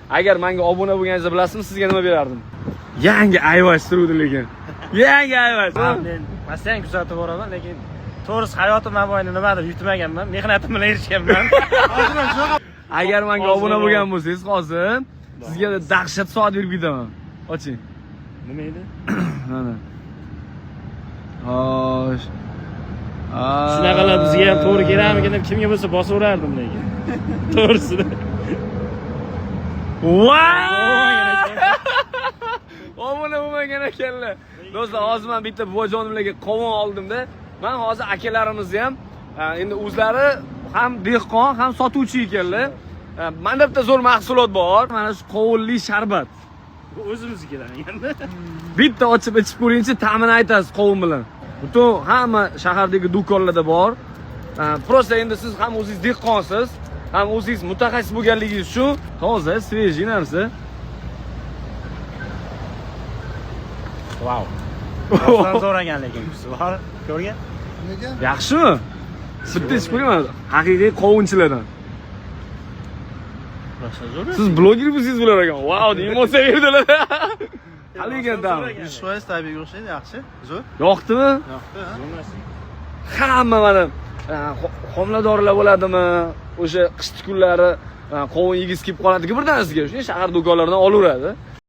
Agar menga obuna bo'lganingizni bilasizmi, sizga nima berardim? Yangi ayvash turuvdi lekin. Yangi ayvash. Men masalan kuzatib boraman, lekin to'g'risi hayotim mobaynida nimadir yutmaganman, mehnatim bilan erishganman. Agar menga obuna bo'lgan bo'lsangiz, hozir sizga dahshat soat berib ketaman. Oching. Nima edi? Mana. Xo'sh. Shunaqalar bizga ham to'g'ri kerakmikin deb kimga bo'lsa bosaverardim lekin. To'g'risida. Voy! Obuna bo'lmagan ekanlar. Do'stlar, hozir men bitta buvajonimlarga qovun oldim-da. Men hozir akalarimizni ham endi o'zlari ham dehqon, ham sotuvchi ekanlar. Menda bitta zo'r mahsulot bor. Mana shu qovunli sharbat. Bu o'zimiznikidan endi. Bitta ochib ichib ko'ringchi, ta'mini aytasiz qovun bilan. Butun hamma shahardagi do'konlarda bor. Prosta endi siz ham o'zingiz dehqonsiz, ham o'zingiz mutaxassis bo'lganligingiz uchun toza, svejiy narsa. Vau. Aslan so'ragan lekin kusi bor. Ko'rgan? Nega? Yaxshimi? Bitta ichib ko'ring, haqiqiy qovunchilardan. Siz bloger bo'lsangiz bo'lar ekan. Vau, emotsiya berdilar. Hali ekan. 100% tabiiy o'xshaydi, yaxshi. Zo'r. Yoqdimi? Yoqdi, ha? Hamma mana homiladorlar bo'ladimi? O'sha qish kunlari qovun yegisi kelib qoladi-ku birdan sizga. Shunday shahar do'konlaridan olaveradi.